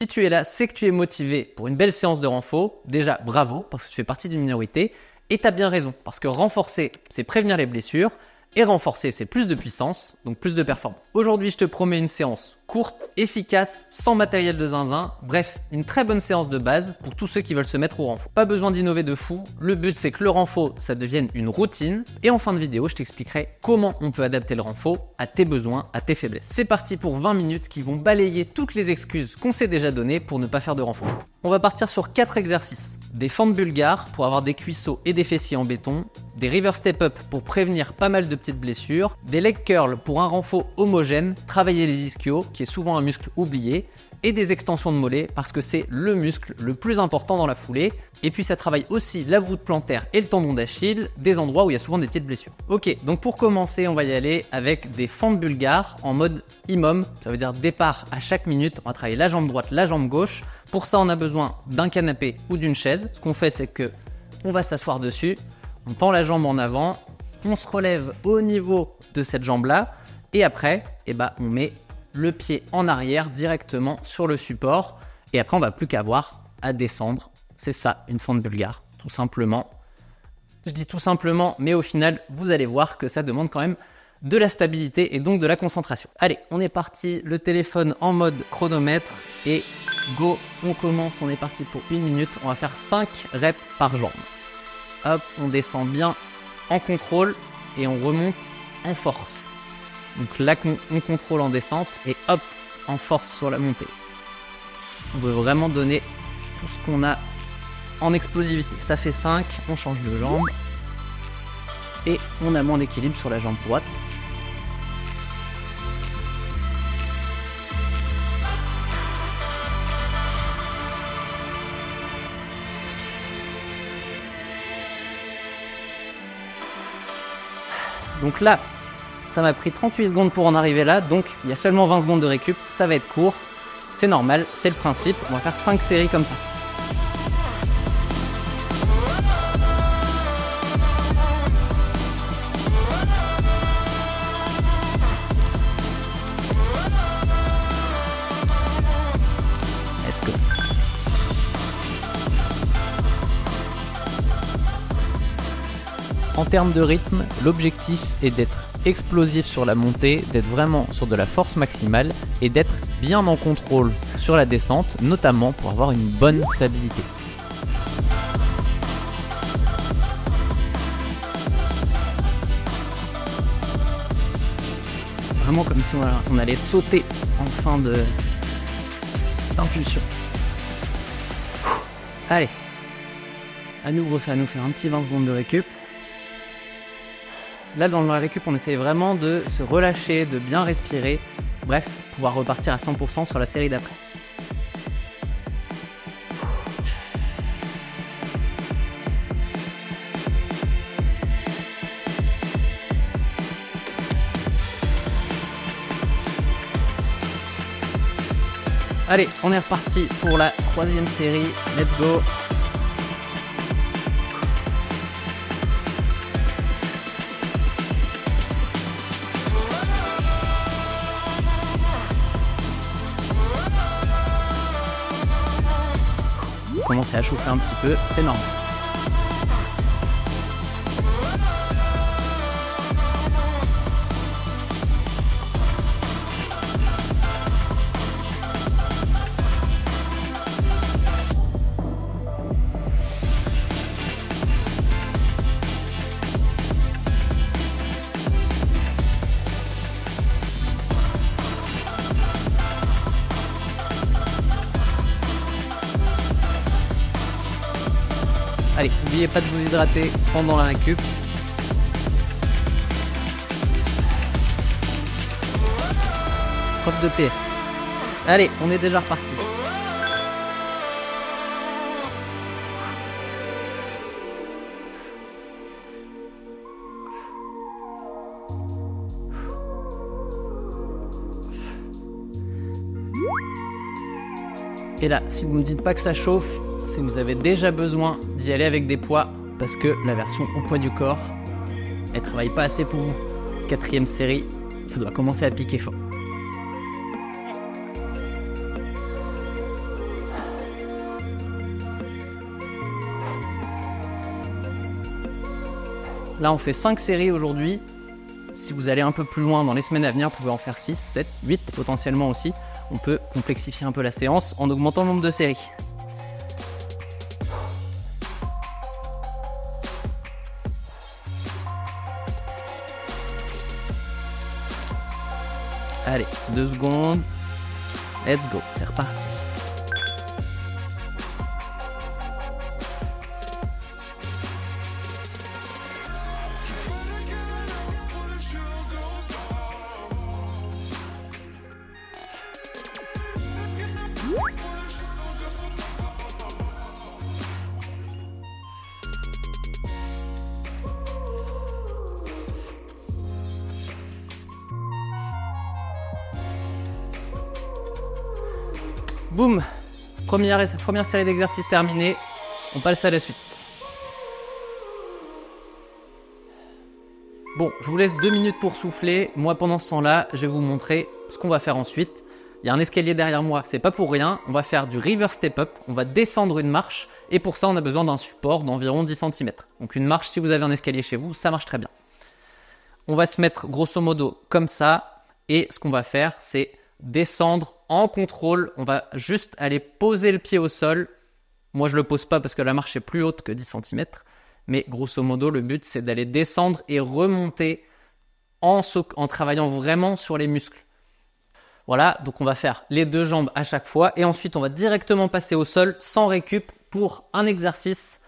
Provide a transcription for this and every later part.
Si tu es là, c'est que tu es motivé pour une belle séance de renfo. Déjà, bravo, parce que tu fais partie d'une minorité. Et tu as bien raison, parce que renforcer, c'est prévenir les blessures. Et renforcer, c'est plus de puissance, donc plus de performance. Aujourd'hui, je te promets une séance courte, efficace, sans matériel de zinzin. Bref, une très bonne séance de base pour tous ceux qui veulent se mettre au renfo. Pas besoin d'innover de fou. Le but, c'est que le renfo, ça devienne une routine. Et en fin de vidéo, je t'expliquerai comment on peut adapter le renfo à tes besoins, à tes faiblesses. C'est parti pour 20 minutes qui vont balayer toutes les excuses qu'on s'est déjà données pour ne pas faire de renfo. On va partir sur 4 exercices. Des fentes bulgares pour avoir des cuisseaux et des fessiers en béton, des river step up pour prévenir pas mal de petites blessures, des leg curls pour un renfo homogène, travailler les ischios qui est souvent un muscle oublié, et des extensions de mollets parce que c'est le muscle le plus important dans la foulée. Et puis ça travaille aussi la voûte plantaire et le tendon d'Achille, des endroits où il y a souvent des petites blessures. Ok, donc pour commencer, on va y aller avec des fentes bulgares en mode IMOM, ça veut dire départ à chaque minute. On va travailler la jambe droite, la jambe gauche. Pour ça, on a besoin d'un canapé ou d'une chaise. Ce qu'on fait, c'est que on va s'asseoir dessus, on tend la jambe en avant, on se relève au niveau de cette jambe-là, et après, on met le pied en arrière directement sur le support, et après, on va plus qu'avoir à descendre. C'est ça, une fente bulgare, tout simplement. Je dis tout simplement, mais au final, vous allez voir que ça demande quand même de la stabilité et donc de la concentration. Allez, on est parti, le téléphone en mode chronomètre et go, on commence, on est parti pour 1 minute, on va faire 5 reps par jambe. Hop, on descend bien en contrôle et on remonte en force. Donc là, on contrôle en descente et hop, en force sur la montée. On veut vraiment donner tout ce qu'on a en explosivité. Ça fait 5, on change de jambe et on a moins d'équilibre sur la jambe droite. Donc là, ça m'a pris 38 secondes pour en arriver là, donc il y a seulement 20 secondes de récup, ça va être court, c'est normal, c'est le principe, on va faire 5 séries comme ça. Let's go. En termes de rythme, l'objectif est d'être explosif sur la montée, d'être vraiment sur de la force maximale et d'être bien en contrôle sur la descente, notamment pour avoir une bonne stabilité. Vraiment comme si on allait sauter en fin d'impulsion. Allez, à nouveau ça va nous faire un petit 20 secondes de récup. Là, dans la récup, on essaye vraiment de se relâcher, de bien respirer. Bref, pouvoir repartir à 100% sur la série d'après. Allez, on est reparti pour la 3e série. Let's go! Commencer à chauffer un petit peu, c'est normal. Allez, n'oubliez pas de vous hydrater pendant la récup. Preuve de PS. Allez, on est déjà reparti. Et là, si vous me dites pas que ça chauffe, si vous avez déjà besoin d'y aller avec des poids, parce que la version au poids du corps, elle travaille pas assez pour vous. 4e série, ça doit commencer à piquer fort. Là, on fait 5 séries aujourd'hui. Si vous allez un peu plus loin dans les semaines à venir, vous pouvez en faire 6, 7, 8 potentiellement aussi. On peut complexifier un peu la séance en augmentant le nombre de séries. Allez, 2 secondes. Let's go, c'est reparti. Boum, première série d'exercices terminée, on passe à la suite. Bon, je vous laisse 2 minutes pour souffler. Moi, pendant ce temps-là, je vais vous montrer ce qu'on va faire ensuite. Il y a un escalier derrière moi, c'est pas pour rien. On va faire du reverse step up, on va descendre une marche et pour ça, on a besoin d'un support d'environ 10 cm. Donc une marche, si vous avez un escalier chez vous, ça marche très bien. On va se mettre grosso modo comme ça et ce qu'on va faire, c'est descendre en contrôle. On va juste aller poser le pied au sol. Moi, je le pose pas parce que la marche est plus haute que 10 cm. Mais grosso modo, le but, c'est d'aller descendre et remonter en travaillant vraiment sur les muscles. Voilà, donc on va faire les 2 jambes à chaque fois. Et ensuite, on va directement passer au sol sans récup pour un exercice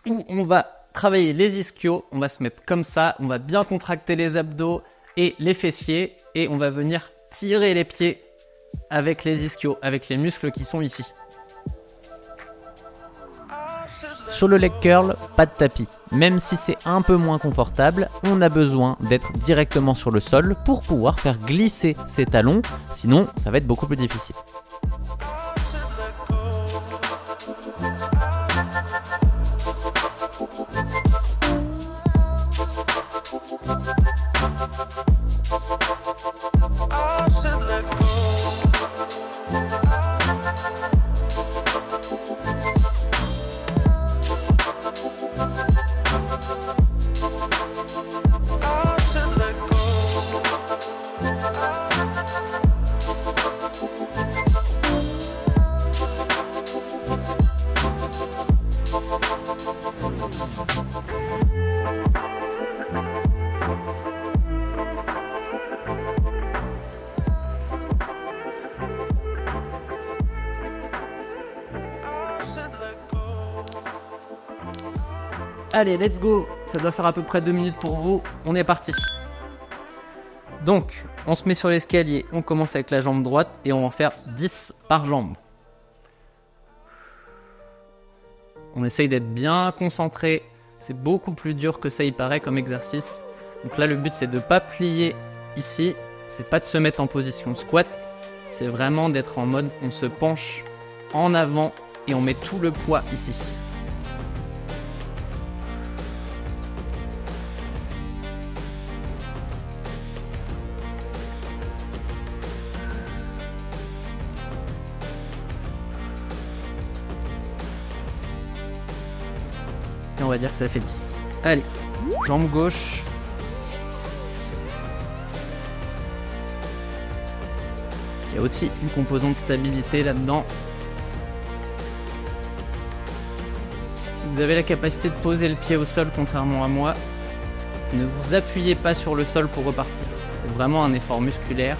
où on va travailler les ischios. On va se mettre comme ça. On va bien contracter les abdos et les fessiers. Et on va venir tirer les pieds avec les ischios, avec les muscles qui sont ici. Sur le leg curl, pas de tapis. Même si c'est un peu moins confortable, on a besoin d'être directement sur le sol pour pouvoir faire glisser ses talons, sinon ça va être beaucoup plus difficile. Allez, let's go. Ça doit faire à peu près 2 minutes pour vous. On est parti. Donc, on se met sur l'escalier. On commence avec la jambe droite et on va en faire 10 par jambe. On essaye d'être bien concentré. C'est beaucoup plus dur que ça y paraît comme exercice. Donc là, le but, c'est de ne pas plier ici. C'est pas de se mettre en position squat. C'est vraiment d'être en mode, on se penche en avant et on met tout le poids ici. Et on va dire que ça fait 10. Allez, jambe gauche. Il y a aussi une composante de stabilité là-dedans. Si vous avez la capacité de poser le pied au sol, contrairement à moi, ne vous appuyez pas sur le sol pour repartir. C'est vraiment un effort musculaire.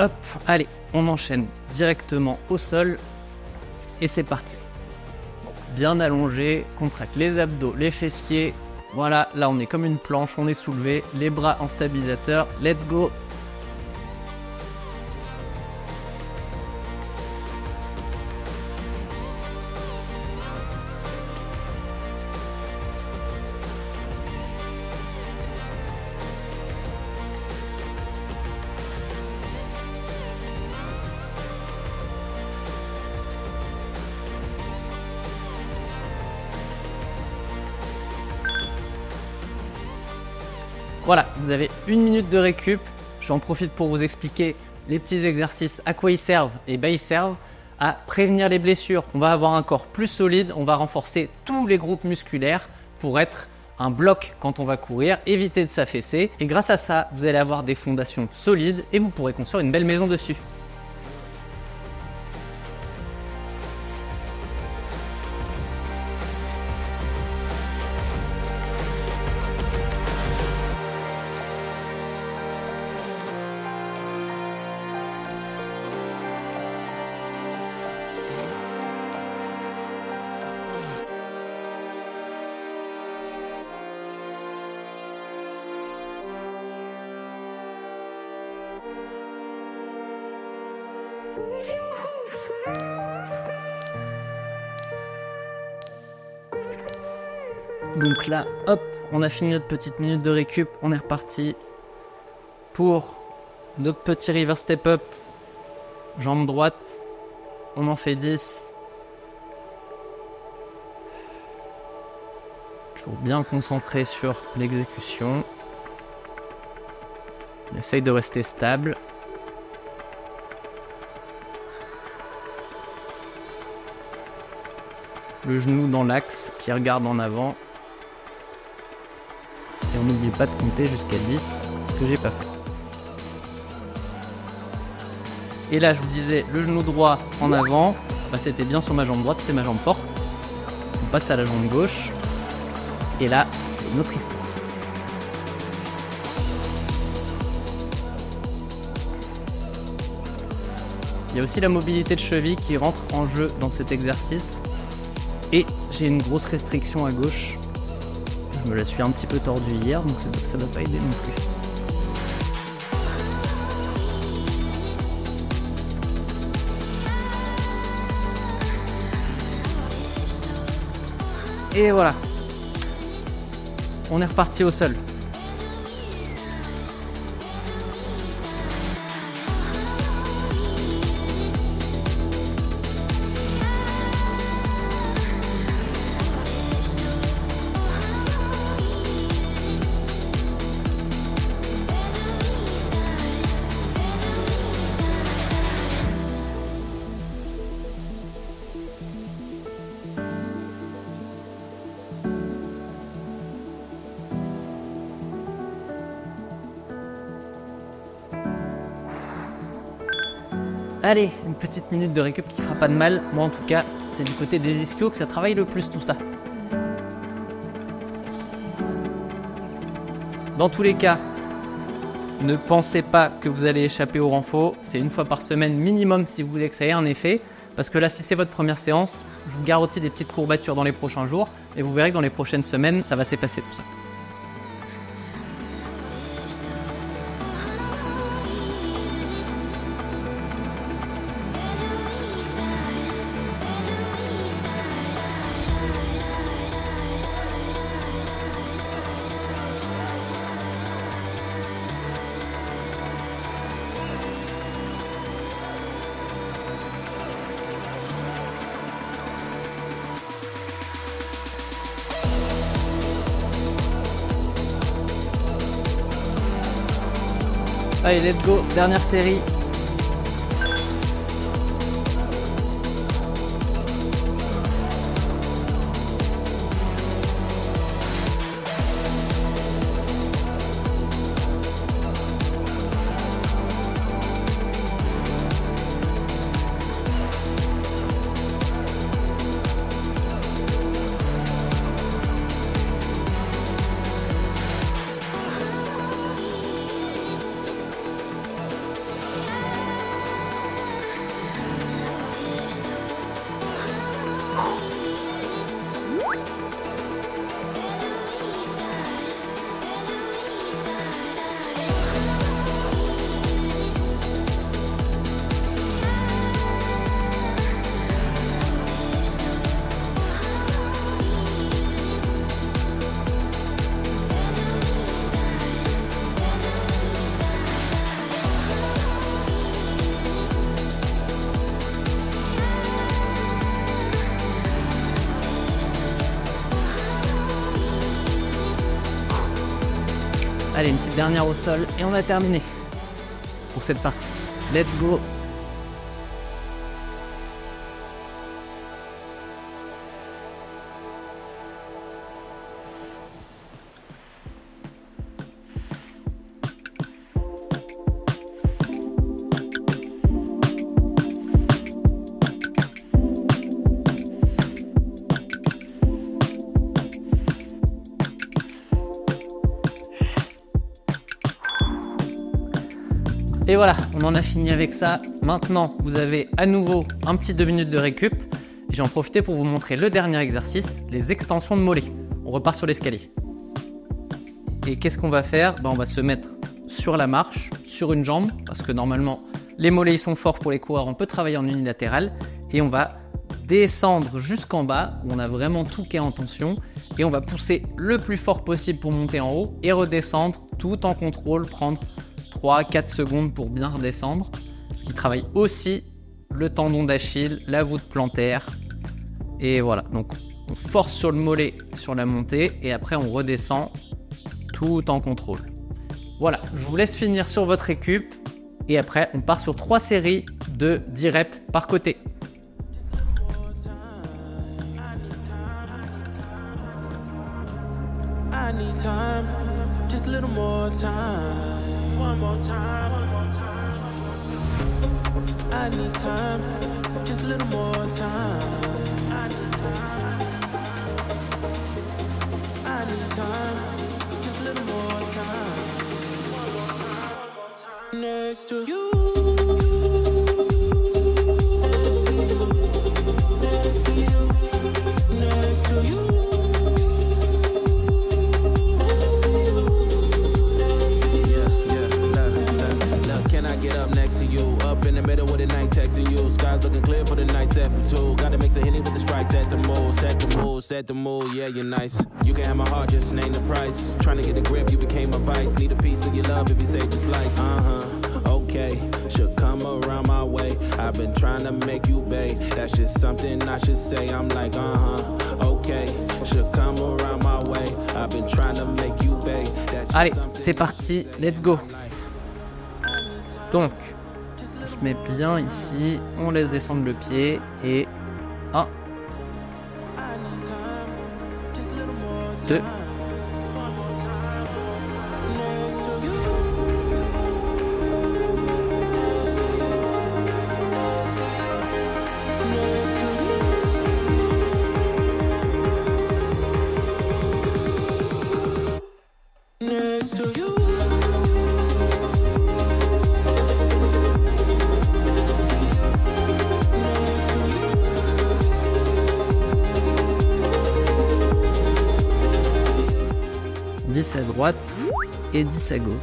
Hop, allez, on enchaîne directement au sol et c'est parti. Bien allongé, contracte les abdos, les fessiers. Voilà, là on est comme une planche, on est soulevé, les bras en stabilisateur. Let's go! Voilà, vous avez 1 minute de récup. J'en profite pour vous expliquer les petits exercices, à quoi ils servent. Et ben ils servent à prévenir les blessures. On va avoir un corps plus solide, on va renforcer tous les groupes musculaires pour être un bloc quand on va courir, éviter de s'affaisser. Et grâce à ça, vous allez avoir des fondations solides et vous pourrez construire une belle maison dessus. Donc là, hop, on a fini notre petite minute de récup, on est reparti pour notre petit reverse step up, jambe droite, on en fait 10. Toujours bien concentré sur l'exécution. On essaye de rester stable. Le genou dans l'axe qui regarde en avant. Et on n'oublie pas de compter jusqu'à 10, ce que j'ai pas fait. Et là, je vous disais, le genou droit en avant, bah, c'était bien sur ma jambe droite, c'était ma jambe forte. On passe à la jambe gauche. Et là, c'est une autre histoire. Il y a aussi la mobilité de cheville qui rentre en jeu dans cet exercice. Et j'ai une grosse restriction à gauche. Je me la suis un petit peu tordue hier, donc ça ne va pas aider non plus. Et voilà. On est reparti au sol. Allez, une petite minute de récup qui fera pas de mal. Moi en tout cas, c'est du côté des ischios que ça travaille le plus tout ça. Dans tous les cas, ne pensez pas que vous allez échapper au renfort. C'est une fois par semaine minimum si vous voulez que ça ait un effet. Parce que là, si c'est votre première séance, je vous garantis des petites courbatures dans les prochains jours. Et vous verrez que dans les prochaines semaines, ça va s'effacer tout ça. Allez, let's go, dernière série. Allez, une petite dernière au sol et on a terminé pour cette partie. Let's go! Et voilà, on en a fini avec ça. Maintenant, vous avez à nouveau un petit 2 minutes de récup. J'ai en profité pour vous montrer le dernier exercice, les extensions de mollets. On repart sur l'escalier. Et qu'est-ce qu'on va faire? On va se mettre sur la marche, sur une jambe, parce que normalement, les mollets ils sont forts pour les coureurs, on peut travailler en unilatéral. Et on va descendre jusqu'en bas, où on a vraiment tout qui est en tension. Et on va pousser le plus fort possible pour monter en haut et redescendre tout en contrôle, prendre 3-4 secondes pour bien redescendre, ce qui travaille aussi le tendon d'Achille, la voûte plantaire. Et voilà, donc on force sur le mollet sur la montée et après on redescend tout en contrôle. Voilà, je vous laisse finir sur votre récup et après on part sur 3 séries de 10 reps par côté. I need time, just a little more time. One more time, one more time. I need time, just a little more time. I need time, just a little more time. Next to you. Next to you. Next to you. Get up next to you, up in the middle with the night texting you. Sky's looking clear for the night set for two. Gotta mix a Henny with the Sprite, set the mood, set the mood, set the mood. Yeah, you're nice. You can have my heart, just name the price. Trying to get a grip, you became my vice. Need a piece of your love if you save the slice. Okay, should come around my way. I've been trying to make you pay. That's just something I should say. I'm like, okay, should come around my way. I've been trying to make you pay. Allez, c'est parti, let's go. Donc, on se met bien ici, on laisse descendre le pied et 1, 2, 10 à droite et 10 à gauche.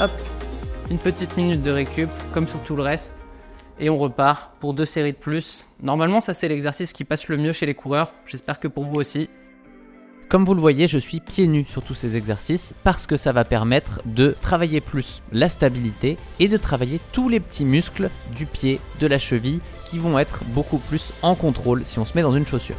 Hop, une petite minute de récup, comme sur tout le reste. Et on repart pour 2 séries de plus. Normalement, ça c'est l'exercice qui passe le mieux chez les coureurs. J'espère que pour vous aussi. Comme vous le voyez, je suis pieds nus sur tous ces exercices parce que ça va permettre de travailler plus la stabilité et de travailler tous les petits muscles du pied, de la cheville qui vont être beaucoup plus en contrôle si on se met dans une chaussure.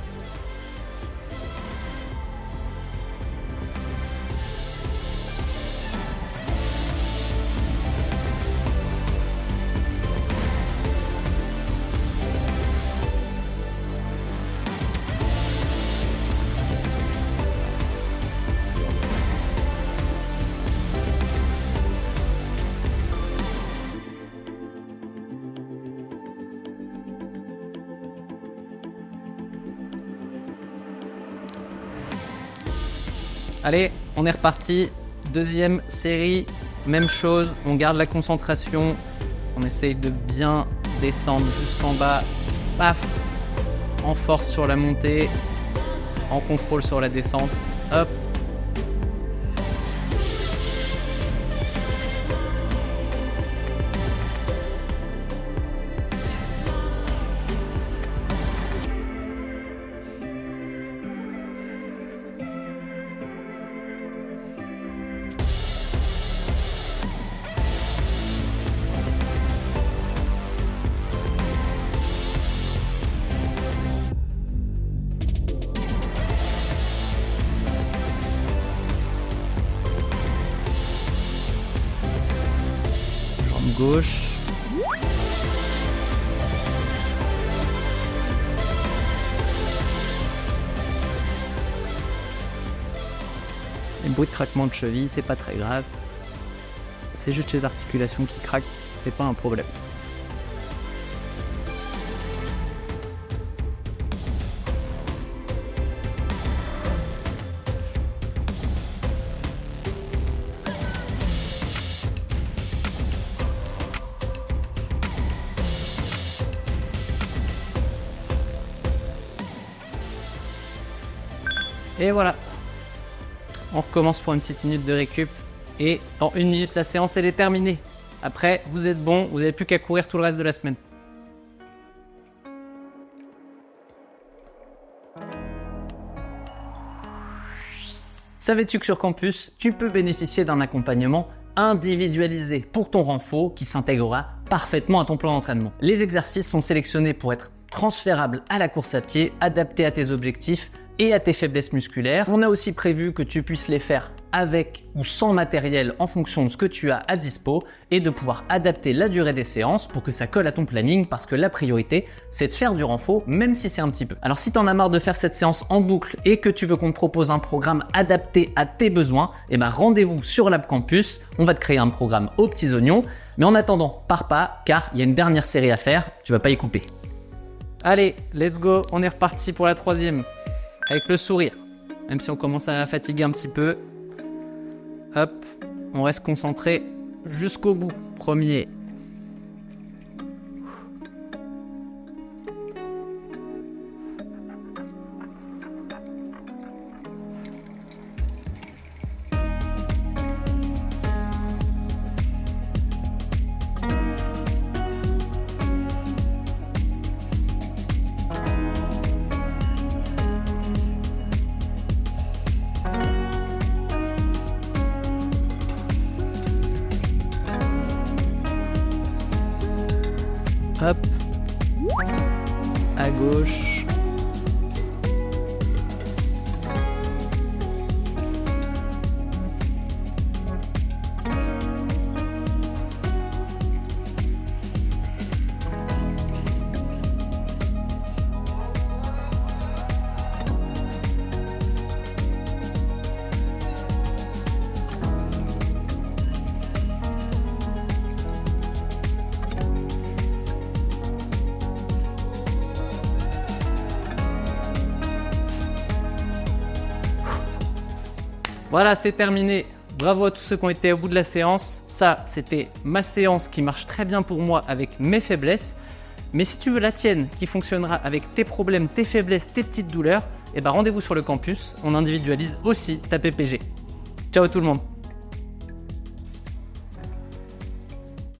Allez, on est reparti. Deuxième série, même chose. On garde la concentration. On essaye de bien descendre jusqu'en bas Paf. En force sur la montée, en contrôle sur la descente. Hop. Gauche. Les bruits de craquement de cheville, c'est pas très grave. C'est juste les articulations qui craquent, c'est pas un problème. Et voilà, on recommence pour une petite minute de récup et dans une minute la séance elle est terminée. Après vous êtes bon, vous n'avez plus qu'à courir tout le reste de la semaine. Savais-tu que sur campus, tu peux bénéficier d'un accompagnement individualisé pour ton renfort qui s'intégrera parfaitement à ton plan d'entraînement. Les exercices sont sélectionnés pour être transférables à la course à pied, adaptés à tes objectifs et à tes faiblesses musculaires. On a aussi prévu que tu puisses les faire avec ou sans matériel en fonction de ce que tu as à dispo et de pouvoir adapter la durée des séances pour que ça colle à ton planning parce que la priorité c'est de faire du renfort même si c'est un petit peu. Alors si t'en as marre de faire cette séance en boucle et que tu veux qu'on te propose un programme adapté à tes besoins, eh ben rendez-vous sur Lab Campus, on va te créer un programme aux petits oignons. Mais en attendant, pars pas car il y a une dernière série à faire, tu vas pas y couper. Allez, let's go, on est reparti pour la troisième. Avec le sourire, même si on commence à fatiguer un petit peu. Hop, on reste concentré jusqu'au bout. Premier. Hop, à gauche. Voilà, c'est terminé. Bravo à tous ceux qui ont été au bout de la séance. Ça, c'était ma séance qui marche très bien pour moi avec mes faiblesses. Mais si tu veux la tienne qui fonctionnera avec tes problèmes, tes faiblesses, tes petites douleurs, eh ben rendez-vous sur le campus. On individualise aussi ta PPG. Ciao tout le monde.